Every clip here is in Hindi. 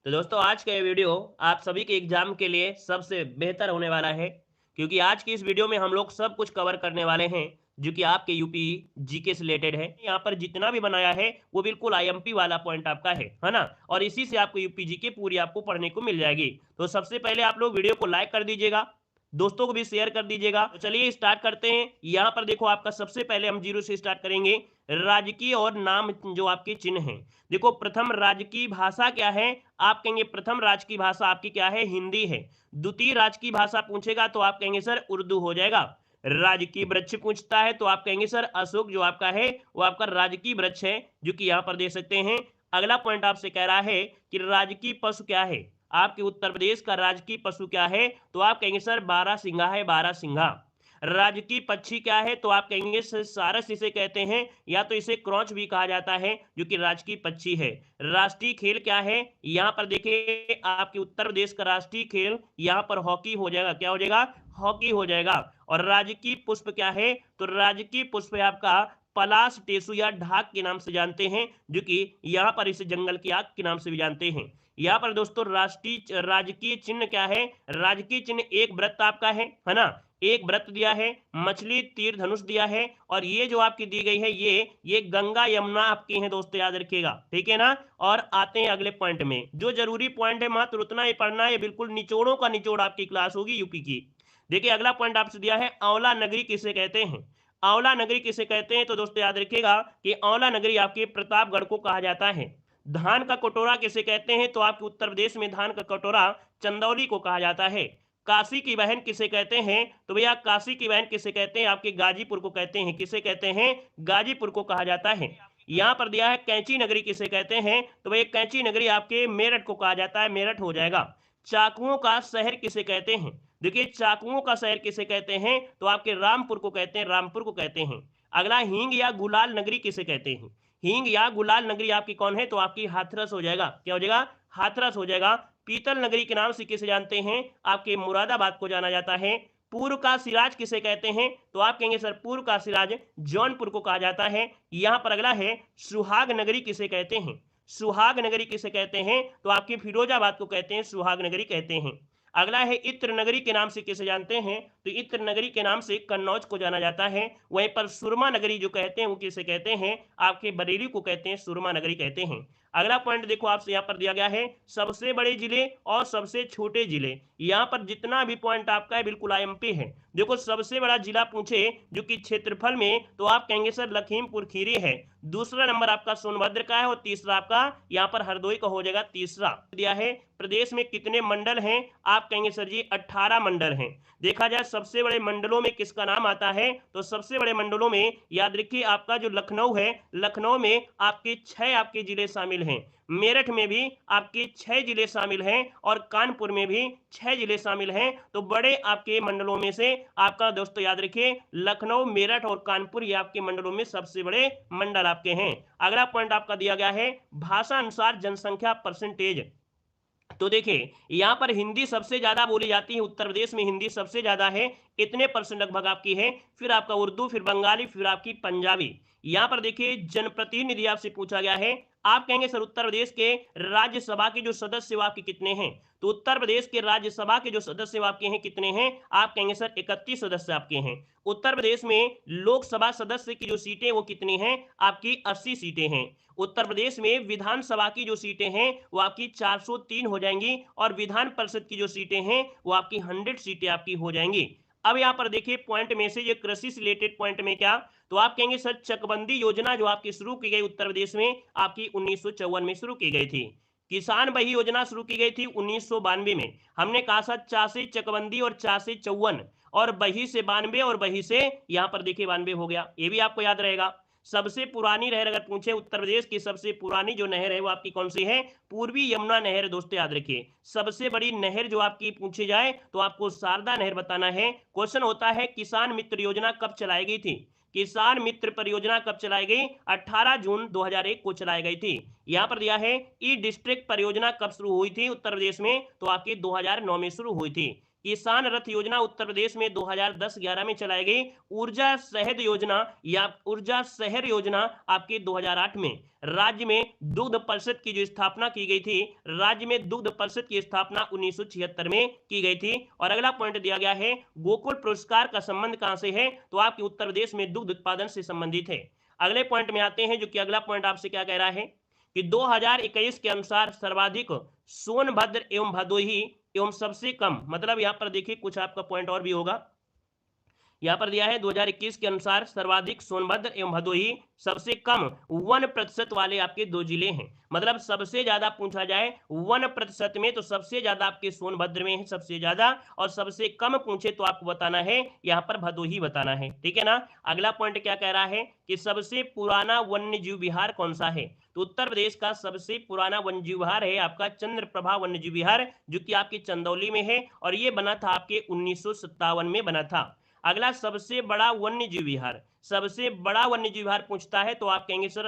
तो दोस्तों आज का ये वीडियो आप सभी के एग्जाम के लिए सबसे बेहतर होने वाला है क्योंकि आज की इस वीडियो में हम लोग सब कुछ कवर करने वाले हैं जो कि आपके यूपी जीके से रिलेटेड है। यहाँ पर जितना भी बनाया है वो बिल्कुल आईएमपी वाला पॉइंट आपका है ना। और इसी से आपको यूपी जीके पूरी आपको पढ़ने को मिल जाएगी। तो सबसे पहले आप लोग वीडियो को लाइक कर दीजिएगा, दोस्तों को भी शेयर कर दीजिएगा। तो चलिए स्टार्ट करते हैं। यहाँ पर देखो आपका सबसे पहले हम जीरो से स्टार्ट करेंगे। राजकीय और नाम जो आपके चिन्ह हैं। देखो प्रथम राजकीय भाषा क्या है? आप कहेंगे प्रथम राज्य की भाषा आपकी क्या है? हिंदी है। द्वितीय राज्य की भाषा पूछेगा तो आप कहेंगे सर उर्दू हो जाएगा। राजकीय वृक्ष पूछता है तो आप कहेंगे सर अशोक जो आपका है वो आपका राजकीय वृक्ष है, जो कि यहाँ पर देख सकते हैं। अगला पॉइंट आपसे कह रहा है कि राजकीय पशु क्या है? आपके उत्तर प्रदेश का राजकीय पशु क्या है? तो आप कहेंगे सर बारहसिंगा है, बारहसिंगा। राजकीय पक्षी क्या है? तो आप कहेंगे सारस इसे कहते हैं, या तो इसे क्रॉच भी कहा जाता है, जो कि राजकीय पक्षी है। राष्ट्रीय खेल क्या है? यहाँ पर देखिए आपके उत्तर प्रदेश का राष्ट्रीय खेल यहाँ पर हॉकी हो जाएगा। क्या हो जाएगा? हॉकी हो जाएगा। और राजकीय पुष्प क्या है? तो राजकीय पुष्प है आपका पलाश, टेसु या ढाक के नाम से जानते हैं, जो कि यहाँ पर इसे जंगल की आग के नाम से भी जानते हैं। यहाँ पर दोस्तों राष्ट्रीय राजकीय चिन्ह क्या है? राजकीय चिन्ह एक व्रत आपका है ना। एक व्रत दिया है, मछली, तीर धनुष दिया है, और ये जो आपकी दी गई है ये गंगा यमुना आपकी है दोस्तों, याद रखिएगा, ठीक है ना। और आते हैं अगले पॉइंट में। जो जरूरी पॉइंट है मात्र उतना ही पढ़ना है, बिल्कुल निचोड़ों का निचोड़ आपकी क्लास होगी यूपी की। देखिए अगला पॉइंट आपसे दिया है, आंवला नगरी किसे कहते हैं? आंवला नगरी किसे कहते हैं? तो दोस्तों याद रखिएगा कि आंवला नगरी आपके प्रतापगढ़ को कहा जाता है। धान का कटोरा किसे कहते हैं? तो आपके उत्तर प्रदेश में धान का कटोरा चंदौली को कहा जाता है। काशी की बहन किसे कहते हैं? तो भैया काशी की बहन किसे कहते हैं? आपके गाजीपुर को कहते हैं। किसे कहते हैं? गाजीपुर को कहा जाता है। यहाँ पर दिया है कैंची नगरी किसे कहते हैं? तो भैया कैंची नगरी आपके मेरठ को कहा जाता है, मेरठ हो जाएगा। चाकुओं का शहर किसे कहते हैं? देखिए चाकुओं का शहर किसे कहते हैं? तो आपके रामपुर को कहते हैं, रामपुर को कहते हैं। अगला हींग या गुलाल नगरी किसे कहते हैं? हींग या गुलाल नगरी आपकी कौन है? तो आपकी हाथरस हो जाएगा। क्या हो जाएगा? हाथरस हो जाएगा। पीतल नगरी के नाम से किसे जानते हैं? आपके मुरादाबाद को जाना जाता है। पूर्व का सिराज किसे कहते हैं? तो आप कहेंगे सर पूर्व का सिराज जौनपुर को कहा जाता है। यहाँ पर अगला है सुहाग नगरी किसे कहते हैं? सुहाग नगरी किसे कहते हैं? तो आपके फिरोजाबाद को कहते हैं, सुहाग नगरी कहते हैं। अगला है इत्र नगरी के नाम से किसे जानते हैं? तो इत्र नगरी के नाम से कन्नौज को जाना जाता है। वहीं पर सुरमा नगरी जो कहते हैं वो किसे कहते हैं? आपके बरेली को कहते हैं, सुरमा नगरी कहते हैं। अगला पॉइंट देखो आपसे यहाँ पर दिया गया है, सबसे बड़े जिले और सबसे छोटे जिले। यहाँ पर जितना भी पॉइंट आपका है बिल्कुल आईएमपी है। देखो सबसे बड़ा जिला पूछे जो कि क्षेत्रफल में, तो आप कहेंगे सर लखीमपुर खीरी है। दूसरा नंबर आपका सोनभद्र का है, और तीसरा आपका यहाँ पर हरदोई का हो जाएगा तीसरा। दिया है प्रदेश में कितने मंडल हैं? आप कहेंगे सर जी 18 मंडल हैं। देखा जाए सबसे बड़े मंडलों में किसका नाम आता है? तो सबसे बड़े मंडलों में याद रखिए आपका जो लखनऊ है, लखनऊ में आपके 6 आपके जिले शामिल हैं। मेरठ में भी आपके 6 जिले शामिल हैं, और कानपुर में भी 6 जिले शामिल हैं। तो बड़े आपके मंडलों में से आपका दोस्तों याद रखिए लखनऊ, मेरठ और कानपुर ये आपके मंडलों में सबसे बड़े मंडल आपके हैं। अगला पॉइंट आपका दिया गया है, भाषा अनुसार जनसंख्या परसेंटेज। तो देखिए यहाँ पर हिंदी सबसे ज्यादा बोली जाती है, उत्तर प्रदेश में हिंदी सबसे ज्यादा है, इतने परसेंट लगभग आपकी है। फिर आपका उर्दू, फिर बंगाली, फिर आपकी पंजाबी। यहाँ पर देखिए जनप्रतिनिधि आपसे पूछा गया है। आप कहेंगे सर उत्तर प्रदेश के राज्यसभा के जो सदस्य आपके कितने हैं? तो उत्तर प्रदेश के राज्यसभा के जो सदस्य आपके हैं कितने हैं? आप कहेंगे सर 31 सदस्य आपके हैं। उत्तर प्रदेश में लोकसभा सदस्य की जो सीटें वो कितनी हैं? आपकी 80 सीटें हैं। उत्तर प्रदेश में विधानसभा की जो सीटें हैं वो आपकी 403 हो जाएंगी, और विधान परिषद की जो सीटें हैं वो आपकी 100 सीटें आपकी हो जाएंगी। अब यहाँ पर देखिए पॉइंट में से ये कृषि से रिलेटेड पॉइंट में क्या, तो आप कहेंगे सर चकबंदी योजना जो आपकी शुरू की गई उत्तर प्रदेश में आपकी 1954 में शुरू की गई थी। किसान बही योजना शुरू की गई थी 1992 में। हमने कहा था चा से चकबंदी और चा से चौवन, और बही से 92, और बही से यहाँ पर देखिए 92 हो गया, ये भी आपको याद रहेगा। सबसे पुरानी नहर अगर पूछे उत्तर प्रदेश की सबसे पुरानी जो नहर है वो आपकी कौन सी है? पूर्वी यमुना नहर दोस्तों याद रखिए। सबसे बड़ी नहर जो आपकी पूछी जाए तो आपको शारदा नहर बताना है। क्वेश्चन होता है किसान मित्र योजना कब चलाई गई थी? किसान मित्र परियोजना कब चलाई गई? 18 जून 2001 को चलाई गई थी। यहाँ पर दिया है ई डिस्ट्रिक्ट परियोजना कब शुरू हुई थी उत्तर प्रदेश में? तो आपकी 2009 में शुरू हुई थी। किसान रथ योजना उत्तर प्रदेश में 2010-11 में चलाई गई। ऊर्जा शहद योजना या ऊर्जा शहर योजना आपके 2008 में। राज्य में दुग्ध परिषद की जो स्थापना की गई थी, राज्य में दुग्ध परिषद की स्थापना 1976 में की गई थी। और अगला पॉइंट दिया गया है, गोकुल पुरस्कार का संबंध कहां से है, तो आपके उत्तर प्रदेश में दुग्ध उत्पादन से संबंधित है। अगले पॉइंट में आते हैं, जो कि अगला पॉइंट आपसे क्या कह रहा है कि 2021 के अनुसार सर्वाधिक सोनभद्र एवं भदोही एवं सबसे कम, मतलब यहां पर देखिए कुछ आपका पॉइंट और भी होगा। यहां पर दिया है 2021 के अनुसार सर्वाधिक सोनभद्र एवं भदोही, सबसे कम 1% वाले आपके दो जिले हैं। मतलब सबसे ज्यादा पूछा जाए 1% में, तो सबसे ज्यादा आपके सोनभद्र में है सबसे ज्यादा, और सबसे कम पूछे तो आपको बताना है यहाँ पर भदोही बताना है। ठीक है ना। अगला पॉइंट क्या कह रहा है कि सबसे पुराना वन्य जीव विहार कौन सा है, तो उत्तर प्रदेश का सबसे पुराना वन्य जीव विहार है आपका चंद्रप्रभा वन्य जीव विहार, जो कि आपके चंदौली में है, और ये बना था आपके 1957 में बना था। अगला सबसे बड़ा वन्य जीव विहार, सबसे बड़ा वन्य जीव विहार पूछता है तो आप कहेंगे सर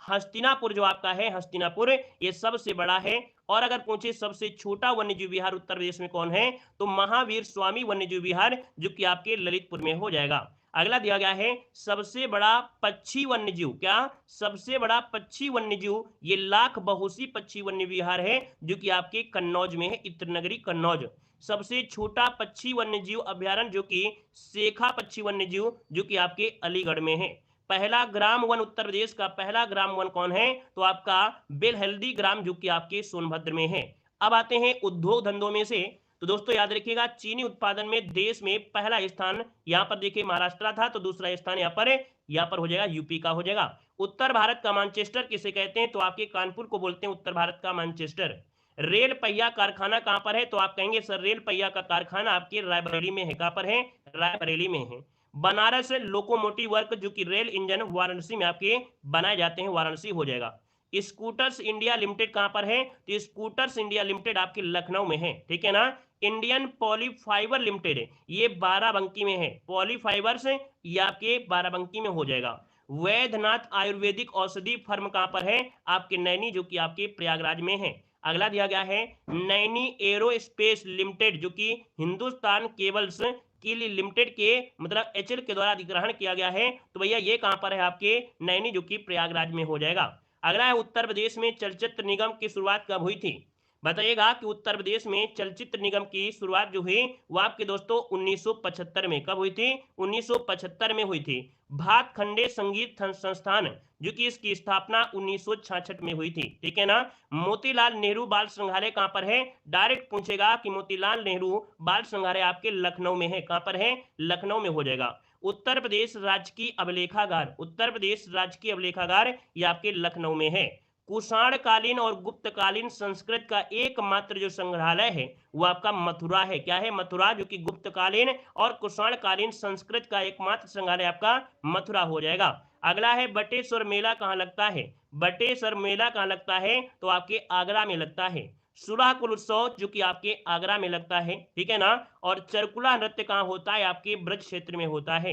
हस्तिनापुर जो आपका है, हस्तिनापुर ये सबसे बड़ा है। और अगर पूछे सबसे छोटा वन्य जीव विहार उत्तर प्रदेश में कौन है, तो महावीर स्वामी वन्य जीव विहार, जो कि आपके ललितपुर में हो जाएगा। अगला दिया गया है सबसे बड़ा पक्षी वन्य जीव, क्या सबसे बड़ा पक्षी वन्य जीव, ये लाख बहुसी पक्षी वन्य विहार है, जो कि आपके कन्नौज में है, इत्रनगरी कन्नौज। सबसे छोटा पक्षी वन्य जीव अभ्यारण्य जो कि शेखा पक्षी वन्य जीव, जो कि आपके अलीगढ़ में है। पहला ग्राम वन उत्तर प्रदेश का पहला ग्राम वन कौन है, तो आपका बेलहल्दी ग्राम, जो कि आपके सोनभद्र में है। अब आते हैं उद्योग धंधों में से, तो दोस्तों याद रखिएगा चीनी उत्पादन में देश में पहला स्थान यहाँ पर देखिए महाराष्ट्र था, तो दूसरा स्थान यहाँ पर हो जाएगा यूपी का हो जाएगा। उत्तर भारत का मैनचेस्टर किसे कहते हैं, तो आपके कानपुर को बोलते हैं उत्तर भारत का मैनचेस्टर। रेल पहिया कारखाना कहां पर है, तो आप कहेंगे सर रेल पहिया का कारखाना आपके रायबरेली में है। कहां पर है, रायबरेली में है। बनारस लोकोमोटिव वर्क, जो कि रेल इंजन वाराणसी में आपके बनाए जाते हैं, वाराणसी हो जाएगा। स्कूटर्स इंडिया लिमिटेड कहां पर है, तो स्कूटर्स इंडिया लिमिटेड आपके लखनऊ में है। ठीक है ना। इंडियन पॉलीफाइबर लिमिटेड है, ये बाराबंकी में है। पॉलीफाइबर्स ये आपके बाराबंकी में हो जाएगा। वैद्यनाथ आयुर्वेदिक औषधि फर्म कहां पर है, आपके नैनी, जो कि आपके प्रयागराज में है। अगला दिया गया है नैनी एरोस्पेस लिमिटेड, जो कि हिंदुस्तान केबल्स की लिमिटेड के मतलब एचएल के द्वारा अधिग्रहण किया गया है, तो भैया ये कहां पर है, आपके नैनी, जो कि प्रयागराज में हो जाएगा। अगला है उत्तर प्रदेश में चलचित्र निगम की शुरुआत कब हुई थी, बताइएगा कि उत्तर प्रदेश में चलचित्र निगम की शुरुआत जो हुई वो आपके दोस्तों 1975 में। कब हुई थी, 1975 में हुई थी। भातखंडे संगीत संस्थान, जो कि इसकी स्थापना 1966 में हुई थी। ठीक है ना। मोतीलाल नेहरू बाल संग्रहालय कहां पर है, डायरेक्ट पूछेगा कि मोतीलाल नेहरू बाल संग्रहालय आपके लखनऊ में है। कहां पर है, लखनऊ में हो जाएगा। उत्तर प्रदेश राजकीय अभिलेखागार, उत्तर प्रदेश राजकीय अभिलेखागार ये आपके लखनऊ में है। कुषाण कालीन और गुप्तकालीन संस्कृत का एकमात्र जो संग्रहालय है वो आपका मथुरा है। क्या है, मथुरा, जो कि गुप्तकालीन और कुषाण कालीन संस्कृत का एकमात्र संग्रहालय आपका मथुरा हो जाएगा। अगला है बटेश्वर मेला कहाँ लगता है, बटेश्वर मेला कहाँ लगता है, तो आपके आगरा में लगता है। सुराकुल उत्सव, जो कि आपके आगरा में लगता है। ठीक है ना। और चरकुला नृत्य कहाँ होता है, आपके ब्रज क्षेत्र में होता है।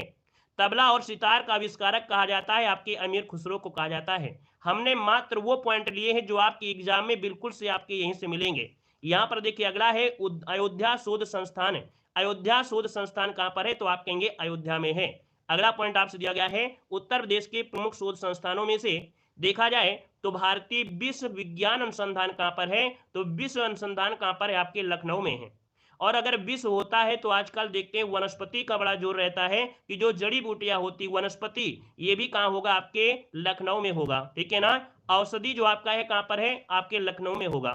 तबला और सितार का आविष्कारक कहा जाता है, आपके अमीर खुसरो को कहा जाता है। हमने मात्र वो पॉइंट लिए हैं जो आपके एग्जाम में बिल्कुल से आपके यहीं से मिलेंगे। यहाँ पर देखिए अगला है अयोध्या शोध संस्थान। अयोध्या शोध संस्थान कहाँ पर है, तो आप कहेंगे अयोध्या में है। अगला पॉइंट आपसे दिया गया है उत्तर प्रदेश के प्रमुख शोध संस्थानों में से देखा जाए तो भारतीय विश्व विज्ञान अनुसंधान कहाँ पर है, तो विश्व अनुसंधान कहाँ पर है, आपके लखनऊ में है। और अगर विश्व होता है तो आजकल देखते हैं वनस्पति का बड़ा जोर रहता है कि जो जड़ी बूटियां होती वनस्पति, ये भी कहाँ होगा, आपके लखनऊ में होगा। ठीक है ना। औषधि जो आपका है कहाँ पर है, आपके लखनऊ में होगा।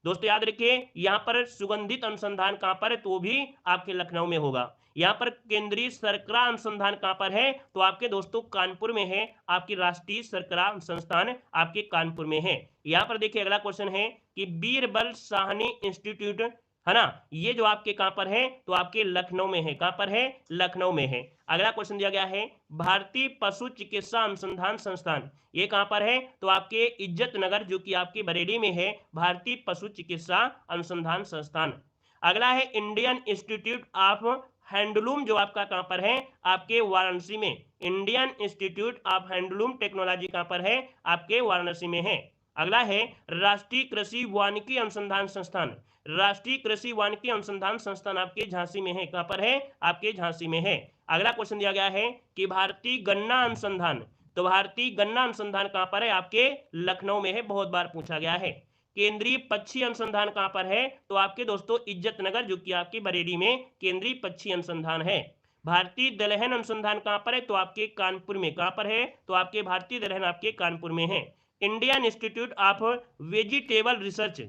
दोस्तों याद रखिए यहाँ पर सुगंधित अनुसंधान कहाँ पर है, तो भी आपके लखनऊ में होगा। यहाँ पर केंद्रीय शर्करा अनुसंधान कहाँ पर है, तो आपके दोस्तों कानपुर में है। आपकी राष्ट्रीय शर्करा संस्थान आपके कानपुर में है। यहाँ पर देखिए अगला क्वेश्चन है कि बीरबल साहनी इंस्टीट्यूट है ना, ये जो आपके कहां पर है, तो आपके लखनऊ में है। कहां पर है, लखनऊ में है। अगला क्वेश्चन दिया गया है भारतीय पशु चिकित्सा अनुसंधान संस्थान, ये कहां पर है, तो आपके इज्जत नगर, जो कि आपके बरेली में है, भारतीय पशु चिकित्सा अनुसंधान संस्थान। अगला है इंडियन इंस्टीट्यूट ऑफ हैंडलूम, जो आपका कहां पर है, आपके वाराणसी में। Indian institute of handloom technology कहां पर है, आपके वाराणसी में है। अगला है राष्ट्रीय कृषि वानिकी अनुसंधान संस्थान। राष्ट्रीय कृषि वानिकी अनुसंधान संस्थान आपके झांसी में है। कहां पर है? आपके झांसी में है। अगला क्वेश्चन दिया गया है कि भारतीय गन्ना अनुसंधान, तो भारतीय गन्ना अनुसंधान कहां पर है? आपके लखनऊ में है। बहुत बार पूछा गया है। केंद्रीय पक्षी अनुसंधान कहां पर है? तो आपके दोस्तों इज्जत नगर, जो कि आपके बरेली में केंद्रीय पक्षी अनुसंधान है। भारतीय दलहन अनुसंधान कहां पर है? तो आपके कानपुर में। कहां पर है? तो आपके भारतीय दलहन आपके कानपुर में है। Indian institute of vegetable research,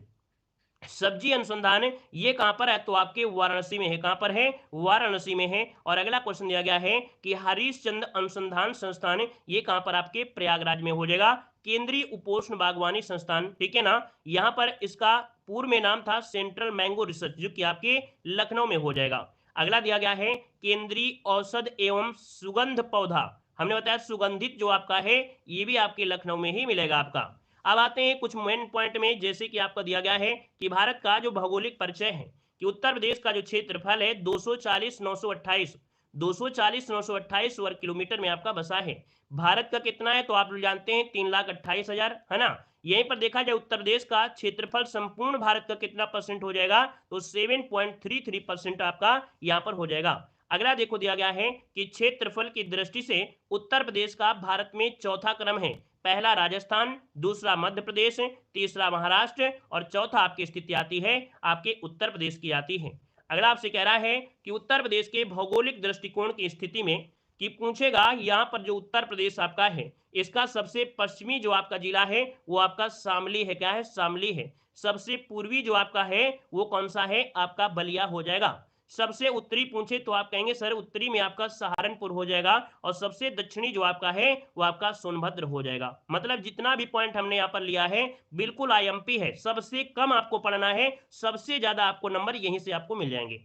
सब्जी अनुसंधान, ये कहां पर है? तो आपके वाराणसी में है। कहां पर है? वाराणसी में है। और अगला क्वेश्चन दिया गया है कि हरीशचंद्र अनुसंधान संस्थान, ये कहां पर? आपके प्रयागराज में हो जाएगा। केंद्रीय उपोष्ण बागवानी संस्थान, ठीक है ना, यहां पर इसका पूर्व में नाम था सेंट्रल मैंगो रिसर्च, जो कि आपके लखनऊ में हो जाएगा। अगला दिया गया है केंद्रीय औषध एवं सुगंध पौधा, हमने बताया सुगंधित जो आपका है ये भी आपके लखनऊ में ही मिलेगा आपका। अब आते हैं कुछ मेन पॉइंट में, जैसे कि आपका दिया गया है कि भारत का जो भौगोलिक परिचय है कि उत्तर प्रदेश का जो क्षेत्रफल है 240,928 वर्ग किलोमीटर में आपका बसा है। भारत का कितना है? तो आप लोग जानते हैं 3,28,000, है ना। यहीं पर देखा जाए उत्तर प्रदेश का क्षेत्रफल संपूर्ण भारत का कितना परसेंट हो जाएगा? तो 7.33% आपका यहाँ पर हो जाएगा। अगला देखो दिया गया है कि क्षेत्रफल की दृष्टि से उत्तर प्रदेश का भारत में चौथा क्रम है। पहला राजस्थान, दूसरा मध्य प्रदेश, तीसरा महाराष्ट्र और चौथा आपकी स्थिति आती है आपके उत्तर प्रदेश की आती है। अगला आपसे कह रहा है कि उत्तर प्रदेश के भौगोलिक दृष्टिकोण की स्थिति में कि पूछेगा यहाँ पर जो उत्तर प्रदेश आपका है इसका सबसे पश्चिमी जो आपका जिला है वो आपका शामली है। क्या है? शामली है। सबसे पूर्वी जो आपका है वो कौन सा है? आपका बलिया हो जाएगा। सबसे उत्तरी पूछे तो आप कहेंगे सर उत्तरी में आपका सहारनपुर हो जाएगा। और सबसे दक्षिणी जो आपका है वो आपका सोनभद्र हो जाएगा। मतलब जितना भी पॉइंट हमने यहाँ पर लिया है बिल्कुल आईएमपी है। सबसे कम आपको पढ़ना है, सबसे ज्यादा आपको नंबर यहीं से आपको मिल जाएंगे।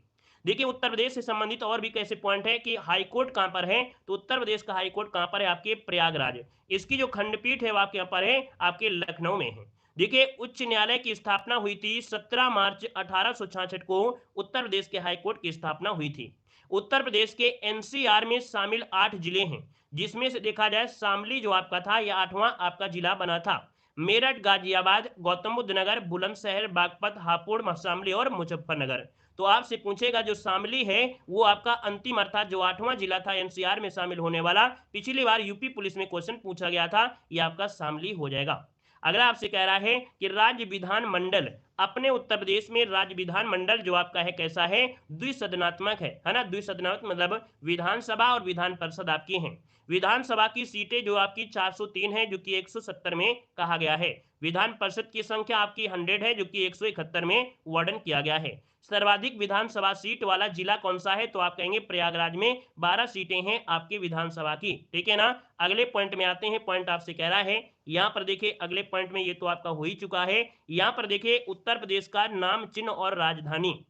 देखिए उत्तर प्रदेश से संबंधित और भी कैसे पॉइंट है कि हाईकोर्ट कहां पर है? तो उत्तर प्रदेश का हाईकोर्ट कहां पर है? आपके प्रयागराज। इसकी जो खंडपीठ है वो आपके यहाँ पर है आपके लखनऊ में है। देखिए उच्च न्यायालय की स्थापना हुई थी 17 मार्च 1866 को उत्तर प्रदेश के हाईकोर्ट की स्थापना हुई थी। उत्तर प्रदेश के एनसीआर में शामिल 8 जिले हैं, जिसमें से देखा जाए शामली जो आपका था यह 8वां आपका जिला बना था। मेरठ, गाजियाबाद, गौतम बुद्ध नगर, बुलंदशहर, बागपत, हापुड़, शामली और मुजफ्फरनगर। तो आपसे पूछेगा जो शामली है वो आपका अंतिम अर्थात जो 8वां जिला था एनसीआर में शामिल होने वाला, पिछली बार यूपी पुलिस में क्वेश्चन पूछा गया था, ये आपका शामली हो जाएगा। अगला आपसे कह रहा है कि राज्य विधान मंडल, अपने उत्तर प्रदेश में राज्य विधान मंडल जो आपका है कैसा है? द्विसदनात्मक है ना। द्विसदनात्मक मतलब विधानसभा और विधान परिषद आपकी हैं। विधानसभा की सीटें जो आपकी 403 है जो कि 170 में कहा गया है। विधान परिषद की संख्या आपकी 100 है जो कि 171 में वर्णन किया गया है। सर्वाधिक विधानसभा सीट वाला जिला कौन सा है? तो आप कहेंगे प्रयागराज में 12 सीटें हैं आपकी विधानसभा की, ठीक है ना। अगले पॉइंट में आते हैं। पॉइंट आपसे कह रहा है यहाँ पर देखिए अगले पॉइंट में, ये तो आपका हो ही चुका है। यहाँ पर देखिए उत्तर प्रदेश का नाम, चिन्ह और राजधानी।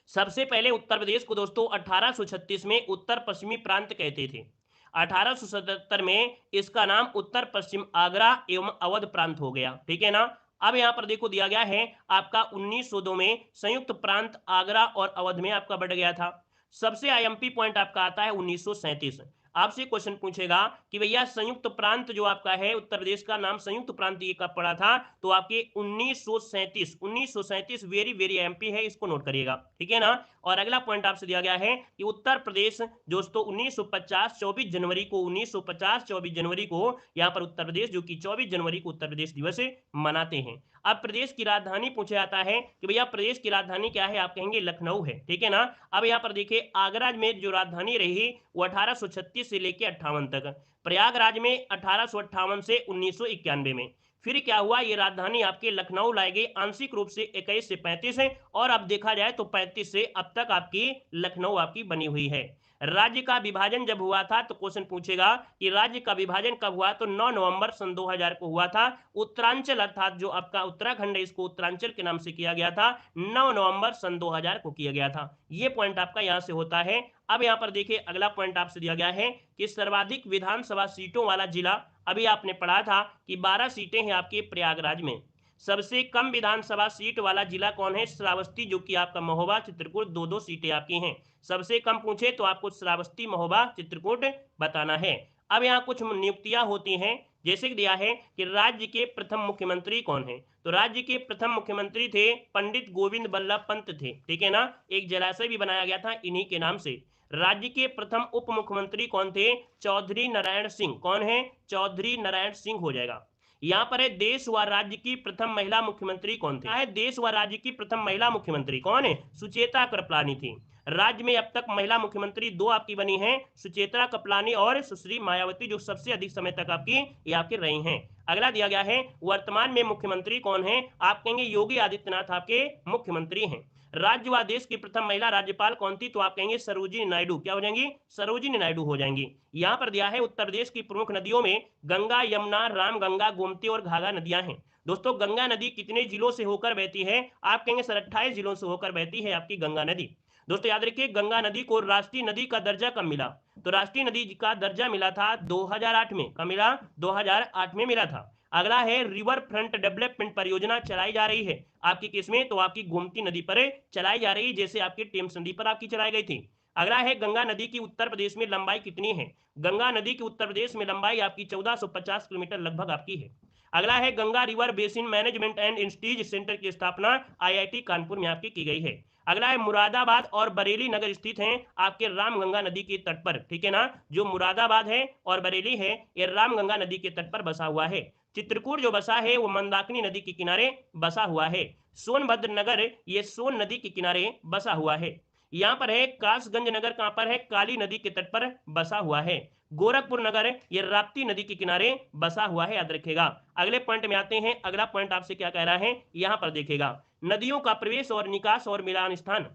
सबसे पहले उत्तर प्रदेश को दोस्तों 1836 में उत्तर पश्चिमी प्रांत कहते थे। 1877 में इसका नाम उत्तर पश्चिम आगरा एवं अवध प्रांत हो गया, ठीक है ना। अब यहाँ पर देखो दिया गया है आपका 1902 में संयुक्त प्रांत आगरा और अवध में आपका बढ़ गया था। सबसे आईएमपी पॉइंट आपका आता है 1937। आपसे क्वेश्चन पूछेगा कि भैया संयुक्त प्रांत जो आपका है उत्तर प्रदेश का नाम संयुक्त प्रांत ये कब पड़ा था? तो आपके 1937 वेरी वेरी एमपी है, इसको नोट करिएगा, ठीक है ना। और अगला पॉइंट आपसे दिया गया है कि उत्तर प्रदेश दोस्तों 1950 24 जनवरी को 1950 24 जनवरी को यहाँ पर उत्तर प्रदेश जो कि 24 जनवरी को उत्तर प्रदेश दिवस मनाते हैं। अब प्रदेश की राजधानी पूछा जाता है कि भैया प्रदेश की राजधानी क्या है? आप कहेंगे लखनऊ है, ठीक है ना। अब यहाँ पर देखिए आगरा में जो राजधानी रही वो 1836 से लेके 58 तक, प्रयागराज में 1858 से 1991 में। फिर क्या हुआ? ये राजधानी आपके लखनऊ लाई गई आंशिक रूप से 21 से 35 है, और अब देखा जाए तो 35 से अब तक आपकी लखनऊ आपकी बनी हुई है। राज्य का विभाजन जब हुआ था तो क्वेश्चन पूछेगा कि राज्य का विभाजन कब हुआ? तो 9 नवंबर सन 2000 को हुआ था। उत्तरांचल अर्थात जो आपका उत्तराखंड है इसको उत्तरांचल के नाम से किया गया था। 9 नवंबर सन 2000 को किया गया था। ये पॉइंट आपका यहां से होता है। अब यहाँ पर देखिए अगला पॉइंट आपसे दिया गया है कि सर्वाधिक विधानसभा सीटों वाला जिला, अभी आपने पढ़ा था कि 12 सीटें हैं आपके प्रयागराज में। सबसे कम विधानसभा सीट वाला जिला कौन है? श्रावस्ती, जो कि आपका महोबा चित्रकूट 2-2 सीटें आपकी हैं। सबसे कम पूछे तो आपको श्रावस्ती, महोबा, चित्रकूट बताना है। अब यहाँ कुछ नियुक्तियां होती हैं जैसे कि दिया है कि राज्य के प्रथम मुख्यमंत्री कौन है, तो राज्य के प्रथम मुख्यमंत्री थे पंडित गोविंद बल्लभ पंत थे, ठीक है ना। एक जलाशय भी बनाया गया था इन्हीं के नाम से। राज्य के प्रथम उप मुख्यमंत्री कौन थे, चौधरी नारायण सिंह। कौन है, चौधरी नारायण सिंह हो जाएगा। यहाँ पर है देश व राज्य की प्रथम महिला मुख्यमंत्री कौन थे, देश व राज्य की प्रथम महिला मुख्यमंत्री कौन है, सुचेता कृपलानी थी। राज्य में अब तक महिला मुख्यमंत्री दो आपकी बनी हैं, सुचेता कृपलानी और सुश्री मायावती, जो सबसे अधिक समय तक आपकी ये आपके रही हैं। अगला दिया गया है वर्तमान में मुख्यमंत्री कौन है, आप कहेंगे योगी आदित्यनाथ आपके मुख्यमंत्री हैं। राज्य व देश की प्रथम महिला राज्यपाल कौन थी, तो आप कहेंगे सरोजिनी नायडू। क्या हो जाएंगी, सरोजिनी नायडू हो जाएंगी। यहाँ पर दिया है उत्तर प्रदेश की प्रमुख नदियों में गंगा, यमुना, रामगंगा, गोमती और घाघरा नदियां हैं। दोस्तों गंगा नदी कितने जिलों से होकर बहती है, आप कहेंगे सर 28 जिलों से होकर बहती है आपकी गंगा नदी। दोस्तों याद रखिए गंगा नदी को राष्ट्रीय नदी का दर्जा कब मिला, तो राष्ट्रीय नदी का दर्जा मिला था 2008 में। कब मिला, 2008 में मिला था। अगला है रिवर फ्रंट डेवलपमेंट परियोजना चलाई जा रही है आपकी किसमें, तो आपकी गोमती नदी पर चलाई जा रही है, जैसे आपकी टेम्स नदी पर आपकी चलाई गई थी। अगला है गंगा नदी की उत्तर प्रदेश में लंबाई कितनी है, गंगा नदी की उत्तर प्रदेश में लंबाई आपकी 1450 किलोमीटर लगभग आपकी है। अगला है Ganga river basin management and studies centre की स्थापना आईआईटी कानपुर में आपकी की गई है। अगला है मुरादाबाद और बरेली नगर स्थित हैं आपके रामगंगा नदी के तट पर, ठीक है ना। जो मुरादाबाद है और बरेली है ये रामगंगा नदी के तट पर बसा हुआ है। चित्रकूट जो बसा है वो मंदाकिनी नदी के किनारे बसा हुआ है। सोनभद्र नगर ये सोन नदी के किनारे बसा हुआ है। यहाँ पर है कासगंज नगर, कहां पर है, काली नदी के तट पर बसा हुआ है। गोरखपुर नगर ये राप्ती नदी के किनारे बसा हुआ है, याद रखेगा। अगले पॉइंट में आते हैं, अगला पॉइंट आपसे क्या कह रहा है, यहां पर देखेगा नदियों का प्रवेश और निकास और मिलान स्थान।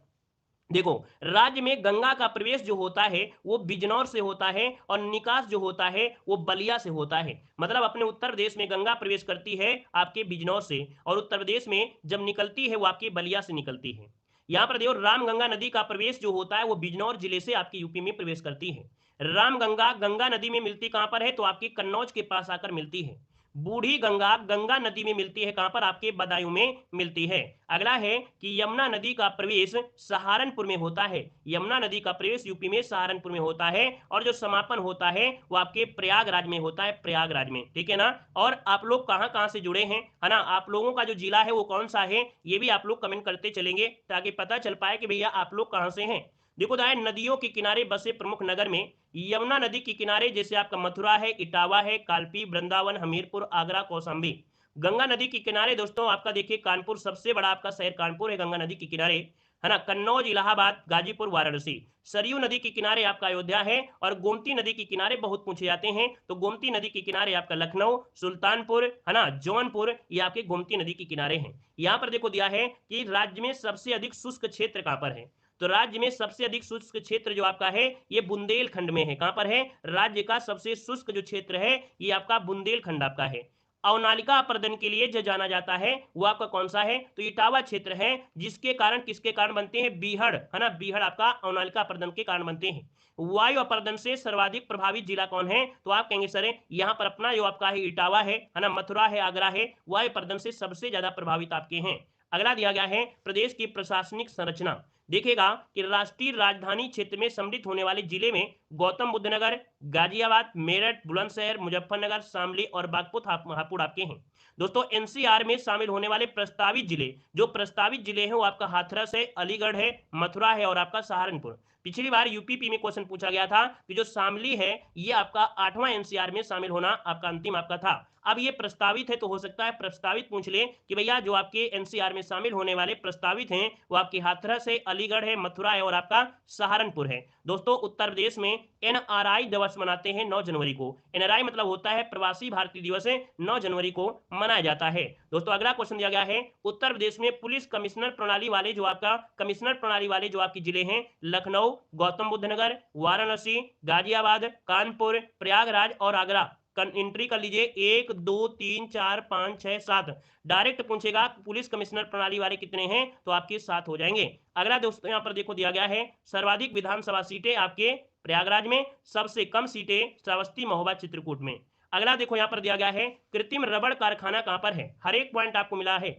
देखो राज्य में गंगा का प्रवेश जो होता है वो बिजनौर से होता है और निकास जो होता है वो बलिया से होता है। मतलब अपने उत्तर प्रदेश में गंगा प्रवेश करती है आपके बिजनौर से और उत्तर प्रदेश में जब निकलती है वो आपके बलिया से निकलती है। यहाँ पर देखो रामगंगा नदी का प्रवेश जो होता है वो बिजनौर जिले से आपकी यूपी में प्रवेश करती है। रामगंगा गंगा नदी में मिलती कहां पर है, तो आपकी कन्नौज के पास आकर मिलती है। बूढ़ी गंगा गंगा नदी में मिलती है, कहां पर, आपके बदायूं में मिलती है। अगला है कि यमुना नदी का प्रवेश सहारनपुर में होता है। यमुना नदी का प्रवेश यूपी में सहारनपुर में होता है और जो समापन होता है वो आपके प्रयागराज में होता है, प्रयागराज में, ठीक है ना। और आप लोग कहां कहां से जुड़े हैं, है ना, आप लोगों का जो जिला है वो कौन सा है ये भी आप लोग कमेंट करते चलेंगे ताकि पता चल पाए कि भैया आप लोग कहां से हैं। देखो दाए नदियों के किनारे बसे प्रमुख नगर में यमुना नदी के किनारे जैसे आपका मथुरा है, इटावा है, कालपी, वृंदावन, हमीरपुर, आगरा, कौशाम्बी। गंगा नदी के किनारे दोस्तों आपका देखिए कानपुर, सबसे बड़ा आपका शहर कानपुर है गंगा नदी के किनारे, है ना। कन्नौज, इलाहाबाद, गाजीपुर, वाराणसी। सरयू नदी के किनारे आपका अयोध्या है और गोमती नदी के किनारे बहुत पूछे जाते हैं, तो गोमती नदी के किनारे आपका लखनऊ, सुल्तानपुर, है ना, जौनपुर, ये आपके गोमती नदी के किनारे हैं। यहाँ पर देखो दिया है कि राज्य में सबसे अधिक शुष्क क्षेत्र कहां पर है, तो राज्य में सबसे अधिक शुष्क क्षेत्र जो आपका है ये बुंदेलखंड में है। कहां पर है, राज्य का सबसे शुष्क जो क्षेत्र है ये आपका बुंदेलखंड आपका है। अवनालिका अपर्दन के लिए जो जाना जाता है वो आपका कौन सा है, तो इटावा क्षेत्र है, जिसके कारण किसके कारण बनते हैं, बीहड़, है ना, बीहड़ आपका अवनालिका अपर्दन के कारण बनते हैं। वायु अपर्दन से सर्वाधिक प्रभावित जिला कौन है, तो आप कहेंगे सर यहाँ पर अपना जो आपका है इटावा है ना, मथुरा है, आगरा है, वायु अपर्दन से सबसे ज्यादा प्रभावित आपके हैं। अगला दिया गया है प्रदेश की प्रशासनिक संरचना। देखेगा कि राष्ट्रीय राजधानी क्षेत्र में सम्मिलित होने वाले जिले में गौतम बुद्ध नगर, गाजियाबाद, मेरठ, बुलंदशहर, मुजफ्फरनगर, शामली और बागपत हापुड़ आपके हैं। दोस्तों एनसीआर में शामिल होने वाले प्रस्तावित जिले, जो प्रस्तावित जिले हैं वो आपका हाथरस है, अलीगढ़ है, मथुरा है और आपका सहारनपुर। पिछली बार यूपीपी में क्वेश्चन पूछा गया था कि जो शामली है ये आपका 8वां एनसीआर में शामिल होना आपका अंतिम आपका था। अब ये प्रस्तावित है तो हो सकता है प्रस्तावित पूछ ले कि भैया जो आपके एनसीआर में शामिल होने वाले प्रस्तावित हैं वो आपके हाथरस है, अलीगढ़ है, मथुरा है और आपका सहारनपुर है। दोस्तों उत्तर प्रदेश में एनआरआई दिवस मनाते हैं 9 जनवरी को। एनआरआई मतलब होता है प्रवासी भारतीय दिवस, 9 जनवरी को मनाया जाता है। दोस्तों अगला क्वेश्चन दिया गया है उत्तर प्रदेश में पुलिस कमिश्नर प्रणाली वाले जो आपका कमिश्नर प्रणाली वाले जो आपके जिले हैं लखनऊ, गौतम बुद्ध नगर, वाराणसी, गाजियाबाद, कानपुर, प्रयागराज और आगरा। एंट्री कर लीजिए 1 2 3 4 5 6 7। डायरेक्ट पूछेगा पुलिस कमिश्नर प्रणाली वाले कितने हैं, तो आपके 7 हो जाएंगे। अगला दोस्तों यहाँ पर देखो दिया गया है सर्वाधिक विधानसभा सीटें आपके प्रयागराज में, सबसे कम सीटें श्रावस्ती, महोबा, चित्रकूट में। अगला देखो यहाँ पर दिया गया है कृत्रिम रबड़ कारखाना कहां पर है, हर एक पॉइंट आपको मिला है।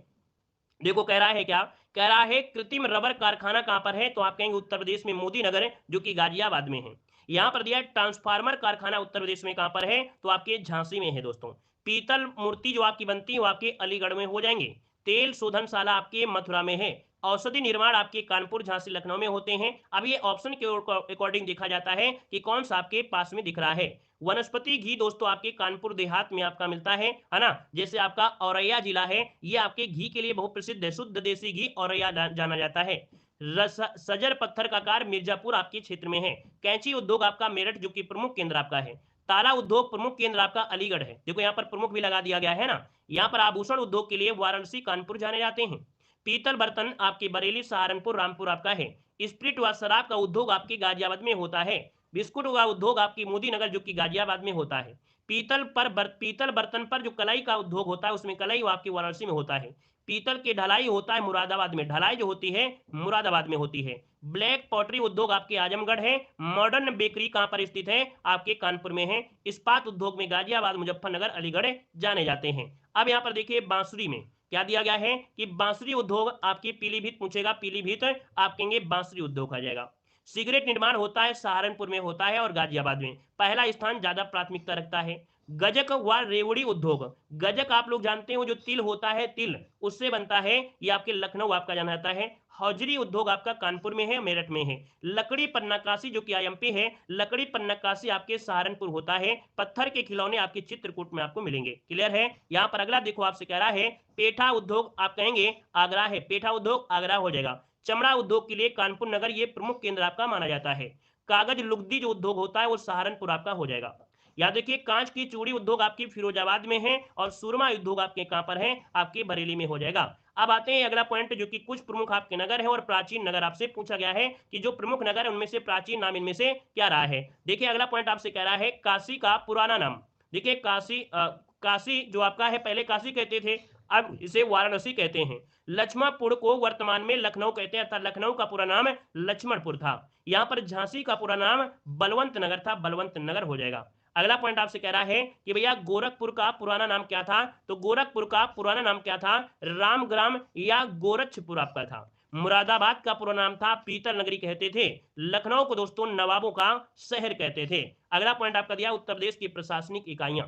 देखो कह रहा है क्या, कह रहा है कृत्रिम रबर कारखाना कहां पर है, तो आप कहेंगे उत्तर प्रदेश में मोदी नगर जो कि गाजियाबाद में है। यहाँ पर दिया है ट्रांसफार्मर कारखाना उत्तर प्रदेश में कहां पर है, तो आपके झांसी में है दोस्तों। पीतल मूर्ति जो आपकी बनती है वो आपके अलीगढ़ में हो जाएंगे। तेल शोधनशाला आपके मथुरा में है। औषधि निर्माण आपके कानपुर, झांसी, लखनऊ में होते हैं। अब ये ऑप्शन के अकॉर्डिंग देखा जाता है कि कौन सा आपके पास में दिख रहा है। वनस्पति घी दोस्तों आपके कानपुर देहात में आपका मिलता है ना। जैसे आपका औरैया जिला है, ये आपके घी के लिए बहुत प्रसिद्ध है। शुद्ध देसी घी औरैया जाना जाता है। सजर पत्थर का कार मिर्जापुर आपके क्षेत्र में है। कैंची उद्योग आपका मेरठ जो कि प्रमुख केंद्र आपका है। ताला उद्योग प्रमुख केंद्र आपका अलीगढ़ है। देखो यहाँ पर प्रमुख भी लगा दिया गया है ना। यहाँ पर आभूषण उद्योग के लिए वाराणसी, कानपुर जाने जाते हैं। पीतल बर्तन आपके बरेली, सहारनपुर, रामपुर आपका है। स्प्रिट व शराब का उद्योग आपके गाजियाबाद में होता है। बिस्कुट का उद्योग आपकी मोदी नगर जो कि गाजियाबाद में होता है। पीतल बर्तन पर जो कलाई का उद्योग होता है उसमें कलाई आपकी वाराणसी में होता है। पीतल की ढलाई होता है मुरादाबाद में, ढलाई जो होती है मुरादाबाद में होती है। ब्लैक पॉटरी उद्योग आपके आजमगढ़ है। मॉडर्न बेकरी कहां पर स्थित है, आपके कानपुर में है। इस्पात उद्योग में गाजियाबाद, मुजफ्फरनगर, अलीगढ़ जाने जाते हैं। अब यहाँ पर देखिए बांसुरी में क्या दिया गया है कि बांसुरी उद्योग आपकी पीलीभीत पूछेगा, पीलीभीत आप कहेंगे बांसुरी उद्योग आ जाएगा। सिगरेट निर्माण होता है सहारनपुर में होता है और गाजियाबाद में, पहला स्थान ज्यादा प्राथमिकता रखता है। गजक व रेवड़ी उद्योग, गजक आप लोग जानते हो जो तिल होता है, तिल उससे बनता है, ये आपके लखनऊ आपका जाना जाता है। हौजरी उद्योग आपका कानपुर में है, मेरठ में है। लकड़ी पर नक्काशी जो कि आईएमपी है, लकड़ी पर नक्काशी आपके सहारनपुर होता है। पत्थर के खिलौने आपके चित्रकूट में आपको मिलेंगे। क्लियर है। यहाँ पर अगला देखो आपसे कह रहा है पेठा उद्योग, आप कहेंगे आगरा है, पेठा उद्योग आगरा हो जाएगा। चमड़ा उद्योग के लिए कानपुर नगर ये प्रमुख केंद्र आपका माना जाता है। कागज लुगदी जो उद्योग होता है वो सहारनपुर आपका हो जाएगा। याद देखिए कांच की चूड़ी उद्योग आपकी फिरोजाबाद में है और सुरमा उद्योग आपके कहां पर है, आपके बरेली में हो जाएगा। अब आते हैं अगला पॉइंट जो कि कुछ प्रमुख आपके नगर है और प्राचीन नगर आपसे पूछा गया है कि जो प्रमुख नगर है उनमें से प्राचीन नाम इनमें से क्या रहा है। देखिए अगला पॉइंट आपसे कह रहा है काशी का पुराना नाम। देखिए काशी जो आपका है पहले काशी कहते थे, अब इसे वाराणसी कहते हैं। लक्ष्मणपुर को वर्तमान में लखनऊ कहते हैं, अर्थात लखनऊ का पूरा नाम लक्ष्मणपुर था। यहाँ पर झांसी का पूरा नाम बलवंत नगर था, बलवंत नगर हो जाएगा। अगला पॉइंट आपसे कह रहा है कि भैया गोरखपुर का पुराना नाम क्या था, तो गोरखपुर का पुराना नाम क्या था, रामग्राम या गोरक्षपुर आपका था। मुरादाबाद का पूरा नाम था पीतल नगरी कहते थे। लखनऊ को दोस्तों नवाबों का शहर कहते थे। अगला पॉइंट आपका दिया उत्तर प्रदेश की प्रशासनिक इकाइयां।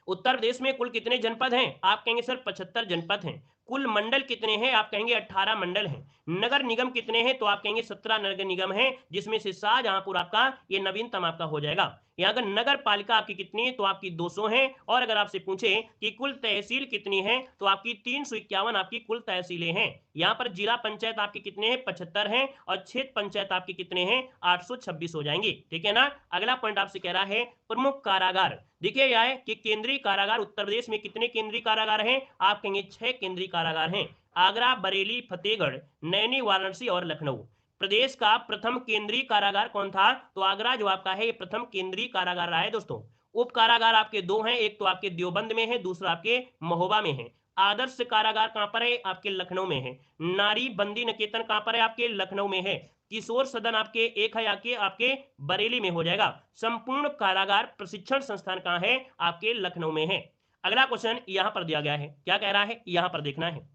उत्तर प्रदेश में कुल कितने जनपद हैं, आप कहेंगे सर 75 जनपद हैं। कुल मंडल कितने हैं, आप कहेंगे 18 मंडल हैं। नगर निगम कितने हैं, तो आप कहेंगे 17 नगर निगम हैं, जिसमें से शाहजहांपुर आपका ये नवीनतम आपका हो जाएगा। यहाँ अगर नगर पालिका आपकी कितनी है, तो आपकी 200 है। और अगर आपसे पूछे कि कुल तहसील कितनी है, तो आपकी 351 आपकी कुल तहसीलें हैं। यहाँ पर जिला पंचायत आपके कितने हैं, 75 हैं। और क्षेत्र पंचायत आपके कितने हैं, 826 हो जाएंगे। ठीक है ना। अगला पॉइंट आपसे कह रहा है प्रमुख कारागार। देखिए यह है कि केंद्रीय कारागार उत्तर प्रदेश में कितने केंद्रीय कारागार हैं, आप कहेंगे 6 केंद्रीय कारागार हैं। आगरा, बरेली, फतेहगढ़, नैनी, वाराणसी और लखनऊ। प्रदेश का प्रथम केंद्रीय कारागार कौन था, तो आगरा जो आपका है ये प्रथम केंद्रीय कारागार रहा है दोस्तों। उप कारागार आपके दो हैं, एक तो आपके देवबंद में है, दूसरा आपके महोबा में है। आदर्श कारागार कहां पर है, आपके लखनऊ में है। नारी बंदी निकेतन कहां पर है, आपके लखनऊ में है। किशोर सदन आपके एक है आपके बरेली में हो जाएगा। संपूर्ण कारागार प्रशिक्षण संस्थान कहां है, आपके लखनऊ में है। अगला क्वेश्चन यहां पर दिया गया है, क्या कह रहा है यहां पर देखना है।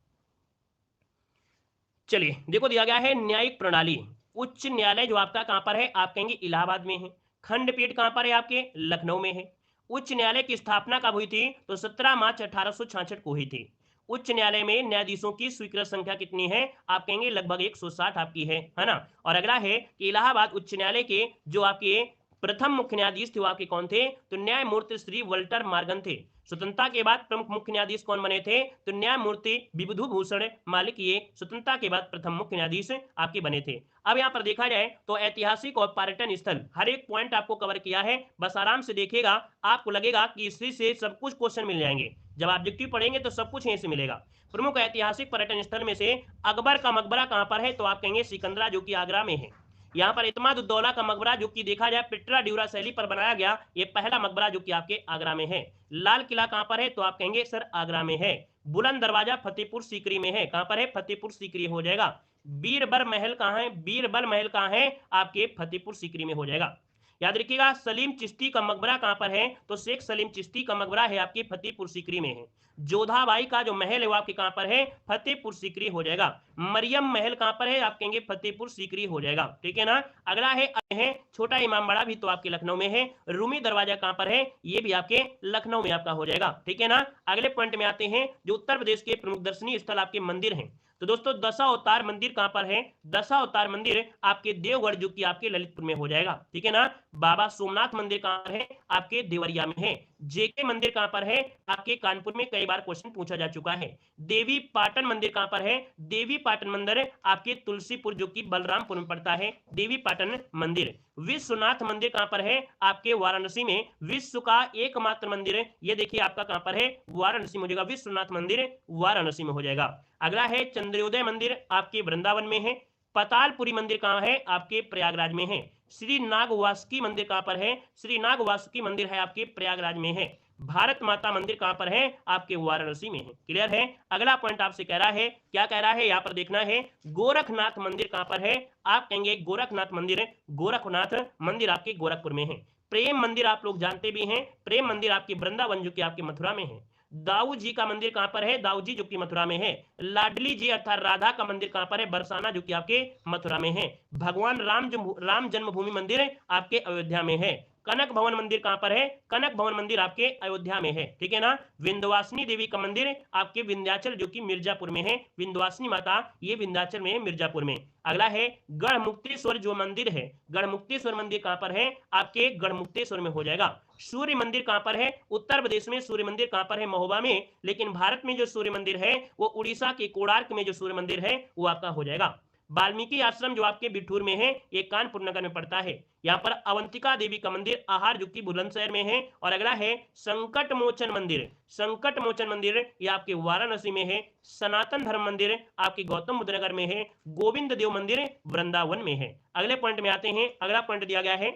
चलिए देखो दिया गया है न्यायिक प्रणाली। उच्च न्यायालय जो आपका कहां पर है, आप कहेंगे इलाहाबाद में है। खंडपीठ कहां पर है, आपके लखनऊ में है। उच्च न्यायालय की स्थापना कब हुई थी, तो 17 मार्च 1866 को हुई थी। उच्च न्यायालय में न्यायाधीशों की स्वीकृत संख्या कितनी है, आप कहेंगे लगभग 160 आपकी है ना। और अगला है कि इलाहाबाद उच्च न्यायालय के जो आपके प्रथम मुख्य न्यायाधीश थे वो आपके कौन थे, तो न्यायमूर्ति श्री वल्टर मार्गन थे। स्वतंत्रता के बाद प्रमुख मुख्य न्यायाधीश कौन बने थे, तो न्यायमूर्ति विबुधु भूषण मालिक ये स्वतंत्रता के बाद प्रथम मुख्य न्यायाधीश आपके बने थे। अब यहाँ पर देखा जाए तो ऐतिहासिक और पर्यटन स्थल हर एक पॉइंट आपको कवर किया है, बस आराम से देखिएगा, आपको लगेगा कि इसी से सब कुछ क्वेश्चन मिल जाएंगे। जब ऑब्जेक्टिव पढ़ेंगे तो सब कुछ यहीं से मिलेगा। प्रमुख ऐतिहासिक पर्यटन स्थल में से अकबर का मकबरा कहां पर है, तो आप कहेंगे सिकंदरा जो कि आगरा में है। यहाँ पर इत्माद-उद-दौला का मकबरा जो कि देखा जाए पिट्रा ड्यूरा शैली पर बनाया गया, ये पहला मकबरा जो कि आपके आगरा में है। लाल किला कहां पर है, तो आप कहेंगे सर आगरा में है। बुलंद दरवाजा फतेहपुर सीकरी में है, कहां पर है, फतेहपुर सीकरी हो जाएगा। बीरबल महल कहां है, बीरबल महल कहां है, आपके फतेहपुर सीकरी में हो जाएगा। याद रखिएगा सलीम चिश्ती का मकबरा कहां पर है, तो शेख सलीम चिश्ती का मकबरा है आपके फतेहपुर सीकरी में है। जोधाबाई का जो महल है वो आपके कहां पर है, फतेहपुर सीकरी हो जाएगा। मरियम महल कहां पर है, आप कहेंगे फतेहपुर सीकरी हो जाएगा, ठीक है ना। अगला है छोटा इमामबाड़ा भी तो आपके लखनऊ में है। रूमी दरवाजा कहां पर है, ये भी आपके लखनऊ में आपका हो जाएगा, ठीक है ना। अगले पॉइंट में आते हैं, जो उत्तर प्रदेश के प्रमुख दर्शनीय स्थल आपके मंदिर हैं। तो दोस्तों दशावतार मंदिर कहां पर है, दशावतार मंदिर आपके देवगढ़ जो कि आपके ललितपुर में हो जाएगा, ठीक है ना। बाबा सोमनाथ मंदिर कहां पर है, आपके देवरिया में है। जेके मंदिर कहां पर है, आपके कानपुर में कई बार क्वेश्चन पूछा जा चुका है। देवी पाटन मंदिर कहां पर है, देवी पाटन मंदिर आपके तुलसीपुर जो कि बलरामपुर में पड़ता है, देवी पाटन मंदिर। विश्वनाथ मंदिर कहां पर है, आपके वाराणसी में। विश्व का एकमात्र मंदिर है, ये देखिए आपका कहां पर है, वाराणसी में हो जाएगा, विश्वनाथ मंदिर वाराणसी में हो जाएगा। अगला है चंद्रोदय मंदिर आपके वृंदावन में है। पतालपुरी मंदिर कहां है, आपके प्रयागराज में है। श्री नागवासुकी मंदिर कहां पर है, श्री नागवासुकी मंदिर है आपके प्रयागराज में है। भारत माता मंदिर कहां पर है, आपके वाराणसी में है। क्लियर है। अगला पॉइंट आपसे कह रहा है, क्या कह रहा है, यहां पर देखना है, गोरखनाथ मंदिर कहां पर है, आप कहेंगे गोरखनाथ मंदिर, गोरखनाथ मंदिर आपके गोरखपुर में है। प्रेम मंदिर आप लोग जानते भी हैं, प्रेम मंदिर आपके वृंदावन जो कि आपके मथुरा में है। दाऊ जी का मंदिर कहां पर है, दाऊ जी जो कि मथुरा में है। लाडली जी अर्थात राधा का मंदिर कहां पर है, बरसाना जो कि आपके मथुरा में है। भगवान राम जन्मभूमि मंदिर आपके अयोध्या में है। कनक भवन मंदिर कहां पर है, कनक भवन मंदिर आपके अयोध्या में है, ठीक है ना। विंध्यवासिनी देवी का मंदिर आपके विंध्याचल जो कि मिर्जापुर में है। विंध्यवासिनी माता ये विंध्याचल में है, मिर्जापुर में। अगला है गढ़मुक्तेश्वर जो मंदिर है, गढ़मुक्तेश्वर मंदिर कहां पर है, आपके गढ़मुक्तेश्वर में हो जाएगा। सूर्य मंदिर कहां पर है, उत्तर प्रदेश में सूर्य मंदिर कहां पर है, महोबा में। लेकिन भारत में जो सूर्य मंदिर है वो उड़ीसा के कोणार्क में जो सूर्य मंदिर है वो आपका हो जाएगा। वाल्मीकि आश्रम जो आपके बिठूर में है, ये कानपुर नगर में पड़ता है। यहाँ पर अवंतिका देवी का मंदिर आहार जो कि बुलंदशहर में है। और अगला है संकट मोचन मंदिर, संकट मोचन मंदिर ये आपके वाराणसी में है। सनातन धर्म मंदिर आपके गौतम बुद्ध नगर में है। गोविंद देव मंदिर वृंदावन में है। अगले पॉइंट में आते हैं, अगला पॉइंट दिया गया है,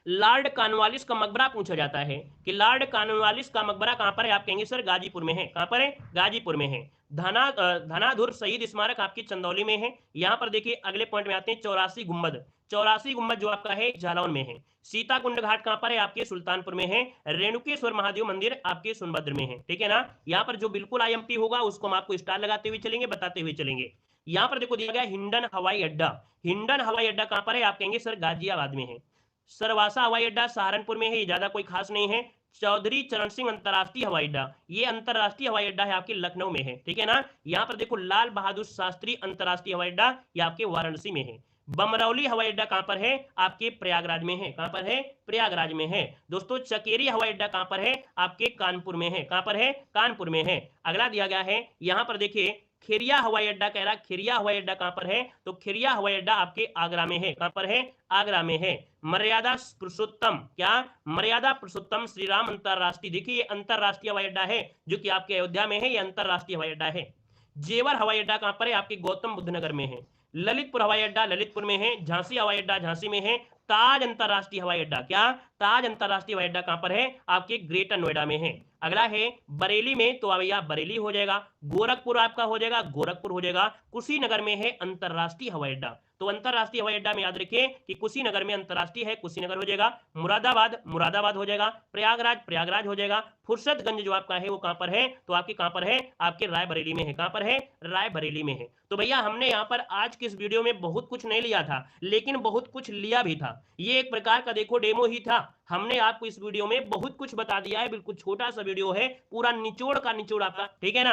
लॉर्ड कॉर्नवालिस का मकबरा पूछा जाता है कि लॉर्ड कॉर्नवालिस का मकबरा कहां पर है, आप कहेंगे सर गाजीपुर में है। कहां पर है, गाजीपुर में है। धनाधुर शहीद स्मारक आपकी चंदौली में है। यहां पर देखिए अगले पॉइंट में आते हैं, 84 गुंबद, 84 गुंबद जो आपका है जालौन में है। सीताकुंड घाट कहां पर है, आपके सुल्तानपुर में है। रेणुकेश्वर महादेव मंदिर आपके सोनभद्र में है, ठीक है ना। यहाँ पर जो बिल्कुल IMP होगा उसको हम आपको स्टार लगाते हुए चलेंगे, बताते हुए चलेंगे। यहाँ पर देखो दिया गया हिंडन हवाई अड्डा, हिंडन हवाई अड्डा कहां पर है, आप कहेंगे सर गाजियाबाद में है। सरवासा हवाई अड्डा सहारनपुर में है, ये ज्यादा कोई खास नहीं है। चौधरी चरण सिंह अंतरराष्ट्रीय हवाई अड्डा, ये अंतरराष्ट्रीय हवाई अड्डा है आपके लखनऊ में है, ठीक है ना। यहाँ पर देखो लाल बहादुर शास्त्री अंतरराष्ट्रीय हवाई अड्डा, ये आपके वाराणसी में है। बमरौली हवाई अड्डा कहां पर है, आपके प्रयागराज में है। कहां पर है, प्रयागराज में है। दोस्तों चकेरी हवाई अड्डा कहां पर है, आपके कानपुर में है। कहां पर है, कानपुर में है। अगला दिया गया है, यहां पर देखिए खिरिया हवाई अड्डा कह रहा है, खिरिया हवाई अड्डा कहां पर है, तो खिरिया हवाई अड्डा आपके आगरा में है। कहां पर है, आगरा में है। मर्यादा पुरुषोत्तम, क्या मर्यादा पुरुषोत्तम श्री राम अंतरराष्ट्रीय, देखिए ये अंतरराष्ट्रीय हवाई अड्डा है जो कि आपके अयोध्या में है, ये अंतरराष्ट्रीय हवाई अड्डा है। जेवर हवाई अड्डा कहां पर है, आपके गौतम बुद्ध नगर में है। ललितपुर हवाई अड्डा ललितपुर में है। झांसी हवाई अड्डा झांसी में है। ताज अंतरराष्ट्रीय हवाई अड्डा, क्या ताज अंतरराष्ट्रीय हवाई अड्डा कहां पर है, आपके ग्रेटर नोएडा में है। अगला है बरेली में, तो भैया बरेली हो जाएगा। गोरखपुर आपका हो जाएगा, गोरखपुर हो जाएगा। कुशीनगर में है अंतरराष्ट्रीय हवाई अड्डा, तो अंतरराष्ट्रीय हवाई अड्डा में याद रखिए कि कुशीनगर में अंतरराष्ट्रीय है, कुशीनगर हो जाएगा। मुरादाबाद मुरादाबाद हो जाएगा। प्रयागराज प्रयागराज हो जाएगा। फुर्सतगंज जो आपका है वो कहां पर है, तो आपके कहां पर है, आपके रायबरेली में है। कहां पर है, रायबरेली में है। तो भैया हमने यहाँ पर आज की इस वीडियो में बहुत कुछ नहीं लिया था, लेकिन बहुत कुछ लिया भी था। ये एक प्रकार का देखो डेमो ही था। हमने आपको इस वीडियो में बहुत कुछ बता दिया है, बिल्कुल छोटा सा वीडियो है, पूरा निचोड़ का निचोड़ आपका, ठीक है ना।